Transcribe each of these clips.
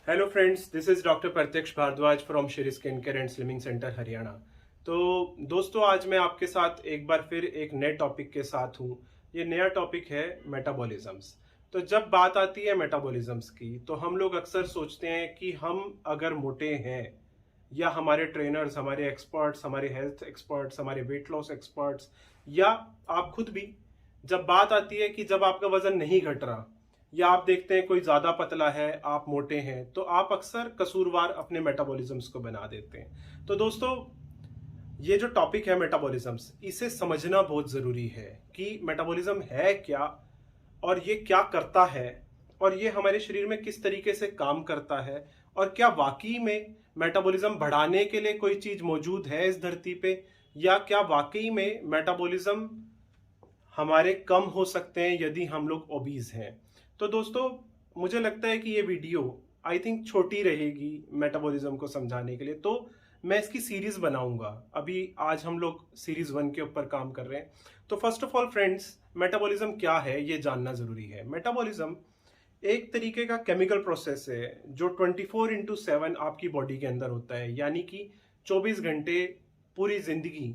Hello friends, this is doctor प्रत्यक्ष Bhardwaj from Sheri skin care and slimming centre Haryana. तो दोस्तों, आज मैं आपके साथ एक बार फिर एक नए टॉपिक के साथ हूँ। ये नया टॉपिक है मेटाबॉलिज्म्स। तो जब बात आती है मेटाबॉलिज्म्स की, तो हम लोग अक्सर सोचते हैं कि हम अगर मोटे हैं या हमारे ट्रेनर्स, हमारे एक्सपर्ट्स, हमारे हेल्थ एक्सपर्ट्स, हमारे वेट लॉस एक्सपर्ट्स या आप खुद भी, जब बात आती है कि जब आपका वजन नहीं घट रहा या आप देखते हैं कोई ज्यादा पतला है, आप मोटे हैं, तो आप अक्सर कसूरवार अपने मेटाबॉलिज्म्स को बना देते हैं। तो दोस्तों, ये जो टॉपिक है मेटाबॉलिज्म्स, इसे समझना बहुत जरूरी है कि मेटाबॉलिज्म है क्या और ये क्या करता है और ये हमारे शरीर में किस तरीके से काम करता है और क्या वाकई में मेटाबॉलिज्म बढ़ाने के लिए कोई चीज मौजूद है इस धरती पे, या क्या वाकई में मेटाबॉलिज्म हमारे कम हो सकते हैं यदि हम लोग ओबीज हैं। तो दोस्तों, मुझे लगता है कि ये वीडियो आई थिंक छोटी रहेगी मेटाबॉलिज्म को समझाने के लिए, तो मैं इसकी सीरीज बनाऊंगा। अभी आज हम लोग सीरीज 1 के ऊपर काम कर रहे हैं। तो first of all friends, metabolism क्या है ये जानना जरूरी है। मेटाबॉलिज्म एक तरीके का केमिकल प्रोसेस है जो 24/7 आपकी बॉडी के अंदर होता है, यानी कि 24 घंटे पूरी जिंदगी,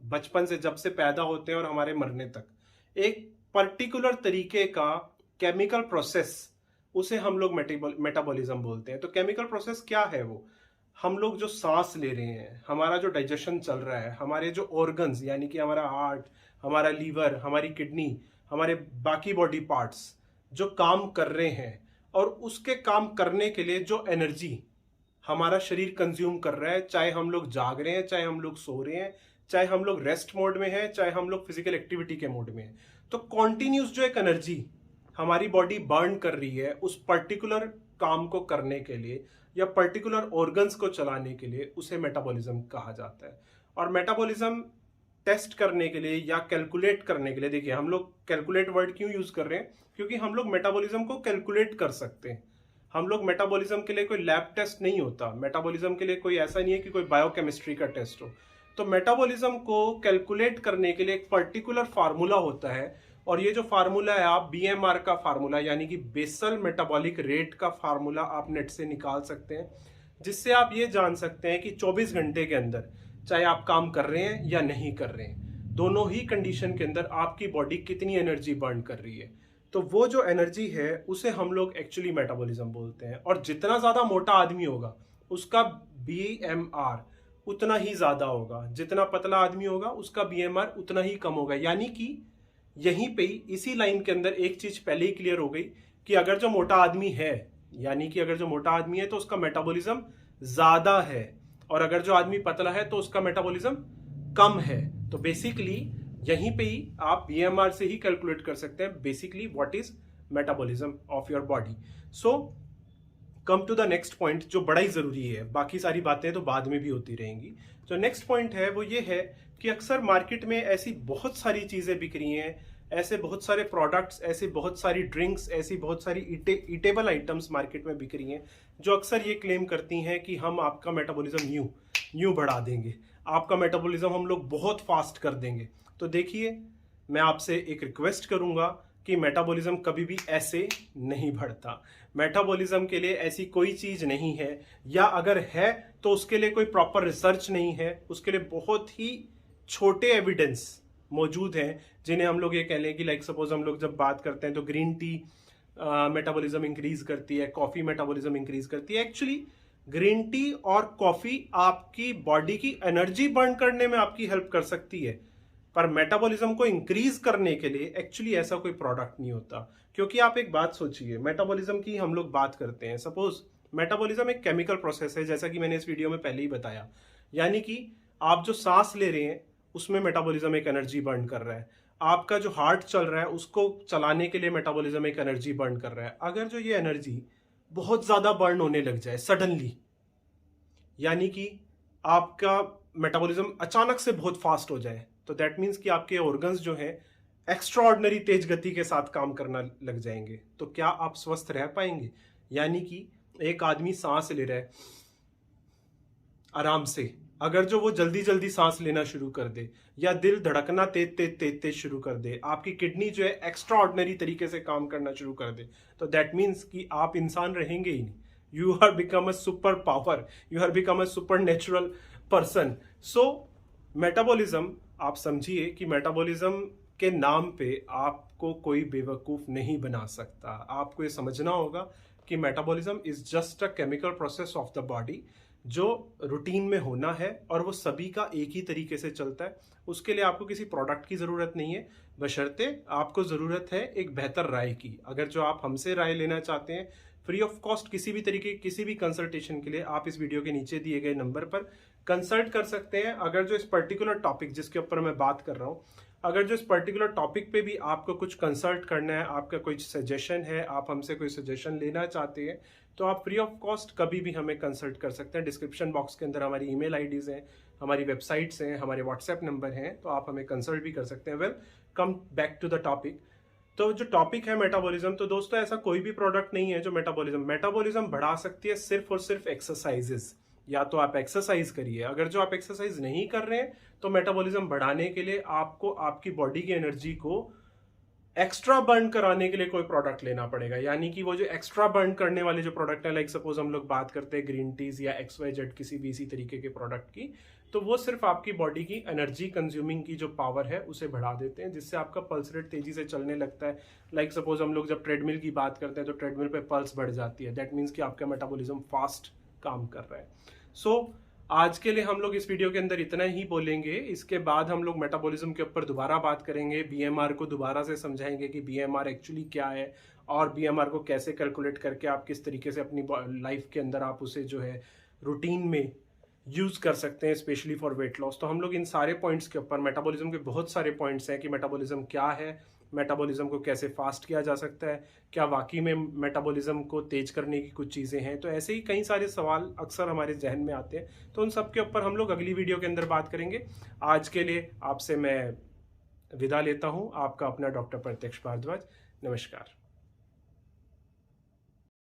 बचपन से जब से पैदा होते हैं और हमारे मरने तक, एक पर्टिकुलर तरीके का केमिकल प्रोसेस, उसे हम लोग मेटाबॉलिज्म बोलते हैं। तो केमिकल प्रोसेस क्या है? वो हम लोग जो सांस ले रहे हैं, हमारा जो डाइजेशन चल रहा है, हमारे जो ऑर्गन्स यानी कि हमारा हार्ट, हमारा लीवर, हमारी किडनी, हमारे बाकी बॉडी पार्ट्स जो काम कर रहे हैं, और उसके काम करने के लिए जो एनर्जी हमारा शरीर कंज्यूम कर रहा है, चाहे हम लोग जाग रहे हैं, चाहे हम लोग सो रहे हैं, चाहे हम लोग रेस्ट मोड में हैं, चाहे हम लोग फिजिकल एक्टिविटी के मोड में हैं, तो कॉन्टिन्यूस जो एक एनर्जी हमारी बॉडी बर्न कर रही है उस पर्टिकुलर काम को करने के लिए या पर्टिकुलर ऑर्गन्स को चलाने के लिए, उसे मेटाबॉलिज्म कहा जाता है। और मेटाबॉलिज्म टेस्ट करने के लिए या कैलकुलेट करने के लिए, देखिए हम लोग कैलकुलेट वर्ड क्यों यूज कर रहे हैं, क्योंकि हम लोग मेटाबॉलिज्म को कैलकुलेट कर सकते हैं। हम लोग मेटाबॉलिज्म के लिए कोई लैब टेस्ट नहीं होता, मेटाबॉलिज्म के लिए कोई ऐसा नहीं है कि कोई बायोकेमिस्ट्री का टेस्ट हो। तो मेटाबॉलिज्म को कैलकुलेट करने के लिए एक पर्टिकुलर फार्मूला होता है, और ये जो फार्मूला है, आप बीएमआर का फार्मूला यानी कि बेसल मेटाबॉलिक रेट का फार्मूला आप नेट से निकाल सकते हैं, जिससे आप ये जान सकते हैं कि 24 घंटे के अंदर, चाहे आप काम कर रहे हैं या नहीं कर रहे हैं, दोनों ही कंडीशन के अंदर आपकी बॉडी कितनी एनर्जी बर्न कर रही है। तो वो जो एनर्जी है उसे हम लोग एक्चुअली मेटाबॉलिज्म बोलते हैं। और जितना ज्यादा मोटा आदमी होगा उसका बीएमआर उतना ही ज्यादा होगा, जितना पतला आदमी होगा उसका बीएमआर उतना ही कम होगा। यानी कि यहीं पे ही इसी लाइन के अंदर एक चीज पहले ही क्लियर हो गई कि अगर जो मोटा आदमी है, यानी कि अगर जो मोटा आदमी है तो उसका मेटाबॉलिज्म ज्यादा है, और अगर जो आदमी पतला है तो उसका मेटाबॉलिज्म कम है। तो बेसिकली यहीं पे ही आप बीएमआर से ही कैलकुलेट कर सकते हैं basically what is metabolism of your body. So come to the next point, जो बड़ा ही जरूरी है, बाकी सारी बातें तो बाद में भी होती रहेंगी। जो नेक्स्ट पॉइंट है वो ये है कि अक्सर मार्केट में ऐसी बहुत सारी चीजें बिक रही हैं, ऐसे बहुत सारे प्रोडक्ट्स, ऐसी बहुत सारी ड्रिंक्स, ऐसी बहुत सारी ईटेबल आइटम्स मार्केट में बिक रही हैं, जो अक्सर ये क्लेम करती हैं कि हम आपका मेटाबॉलिज्म यूं बढ़ा देंगे, आपका मेटाबॉलिज्म हम लोग बहुत फास्ट कर देंगे। तो देखिए, मैं आपसे एक रिक्वेस्ट करूंगा कि मेटाबॉलिज्म कभी भी ऐसे नहीं बढ़ता। मेटाबॉलिज्म के लिए ऐसी कोई चीज नहीं है, या अगर है तो उसके लिए कोई प्रॉपर रिसर्च नहीं है। उसके लिए बहुत ही छोटे एविडेंस मौजूद हैं, जिन्हें हम लोग ये कह लें कि लाइक सपोज हम लोग जब बात करते हैं तो ग्रीन टी मेटाबॉलिज्म इंक्रीज करती है, कॉफी मेटाबॉलिज्म इंक्रीज करती है। एक्चुअली ग्रीन टी और कॉफी आपकी बॉडी की एनर्जी बर्न करने में आपकी हेल्प कर सकती है, पर मेटाबॉलिज्म को इंक्रीज करने के लिए एक्चुअली ऐसा कोई प्रोडक्ट नहीं होता। क्योंकि आप एक बात सोचिए, मेटाबॉलिज्म की हम लोग बात करते हैं, सपोज मेटाबॉलिज्म एक केमिकल प्रोसेस है, जैसा कि मैंने इस वीडियो में पहले ही बताया। यानी कि आप जो सांस ले रहे हैं उसमें मेटाबॉलिज्म एक एनर्जी बर्न कर रहा है, आपका जो हार्ट चल रहा है उसको चलाने के लिए मेटाबॉलिज्म एक एनर्जी बर्न कर रहा है। अगर जो ये एनर्जी बहुत ज्यादा बर्न होने लग जाए सडनली, यानी कि आपका मेटाबॉलिज्म अचानक से बहुत फास्ट हो जाए, तो दैट मीन्स कि आपके ऑर्गन्स जो हैं एक्स्ट्रा ऑर्डिनरी तेज गति के साथ काम करना लग जाएंगे। तो क्या आप स्वस्थ रह पाएंगे? यानी कि एक आदमी सांस ले रहा है आराम से, अगर जो वो जल्दी जल्दी सांस लेना शुरू कर दे, या दिल धड़कना तेज तेज तेज तेज शुरू कर दे, आपकी किडनी जो है एक्स्ट्रा ऑर्डिनरी तरीके से काम करना शुरू कर दे, तो दैट मीन्स कि आप इंसान रहेंगे ही नहीं, you are become a superpower, you are become a supernatural person. So metabolism, आप समझिए कि मेटाबॉलिज्म के नाम पे आपको कोई बेवकूफ नहीं बना सकता। आपको ये समझना होगा कि metabolism is just a chemical process of the body जो रूटीन में होना है और वो सभी का एक ही तरीके से चलता है। उसके लिए आपको किसी प्रोडक्ट की ज़रूरत नहीं है, बशर्ते आपको ज़रूरत है एक बेहतर राय की। अगर जो आप हमसे राय लेना चाहते हैं फ्री ऑफ कॉस्ट किसी भी तरीके किसी भी कंसल्टेशन के लिए, आप इस वीडियो के नीचे दिए गए नंबर पर कंसल्ट कर सकते हैं। अगर जो इस पर्टिकुलर टॉपिक जिसके ऊपर मैं बात कर रहा हूँ, अगर जो इस पर्टिकुलर टॉपिक पे भी आपको कुछ कंसल्ट करना है, आपका कोई सजेशन है, आप हमसे कोई सजेशन लेना चाहते हैं, तो आप फ्री ऑफ कॉस्ट कभी भी हमें कंसल्ट कर सकते हैं। डिस्क्रिप्शन बॉक्स के अंदर हमारी ईमेल आईडीज़ हैं, हमारी वेबसाइट्स हैं, हमारे व्हाट्सएप नंबर हैं, तो आप हमें कंसल्ट भी कर सकते हैं। Well, come back to the topic. तो जो टॉपिक है मेटाबॉलिज्म, तो दोस्तों ऐसा कोई भी प्रोडक्ट नहीं है जो मेटाबॉलिज्म बढ़ा सकती है सिर्फ और सिर्फ एक्सरसाइजेस। या तो आप एक्सरसाइज करिए, अगर जो आप एक्सरसाइज नहीं कर रहे हैं तो मेटाबॉलिज्म बढ़ाने के लिए आपको आपकी बॉडी की एनर्जी को एक्स्ट्रा बर्न कराने के लिए कोई प्रोडक्ट लेना पड़ेगा। यानी कि वो जो एक्स्ट्रा बर्न करने वाले जो प्रोडक्ट है, लाइक सपोज हम लोग बात करते हैं ग्रीन टीज या XYZ किसी भी इसी तरीके के प्रोडक्ट की, तो वो सिर्फ आपकी बॉडी की एनर्जी कंज्यूमिंग की जो पावर है उसे बढ़ा देते हैं, जिससे आपका पल्स रेट तेजी से चलने लगता है। लाइक सपोज हम लोग जब ट्रेडमिल की बात करते हैं तो ट्रेडमिल पे पल्स बढ़ जाती है, दैट मीन्स कि आपका मेटाबॉलिज्म फास्ट काम कर रहा है। सो आज के लिए हम लोग इस वीडियो के अंदर इतना ही बोलेंगे। इसके बाद हम लोग मेटाबॉलिज्म के ऊपर दोबारा बात करेंगे, BMR को दोबारा से समझाएंगे कि BMR एक्चुअली क्या है और BMR को कैसे कैलकुलेट करके आप किस तरीके से अपनी लाइफ के अंदर आप उसे जो है रूटीन में यूज कर सकते हैं, स्पेशली फॉर वेट लॉस। तो हम लोग इन सारे पॉइंट्स के ऊपर, मेटाबॉलिज्म के बहुत सारे पॉइंट्स हैं कि मेटाबॉलिज्म क्या है, मेटाबॉलिज्म को कैसे फास्ट किया जा सकता है, क्या वाकई में मेटाबॉलिज्म को तेज करने की कुछ चीज़ें हैं। तो ऐसे ही कई सारे सवाल अक्सर हमारे जहन में आते हैं, तो उन सब के ऊपर हम लोग अगली वीडियो के अंदर बात करेंगे। आज के लिए आपसे मैं विदा लेता हूँ, आपका अपना डॉक्टर प्रत्यक्ष भारद्वाज। नमस्कार।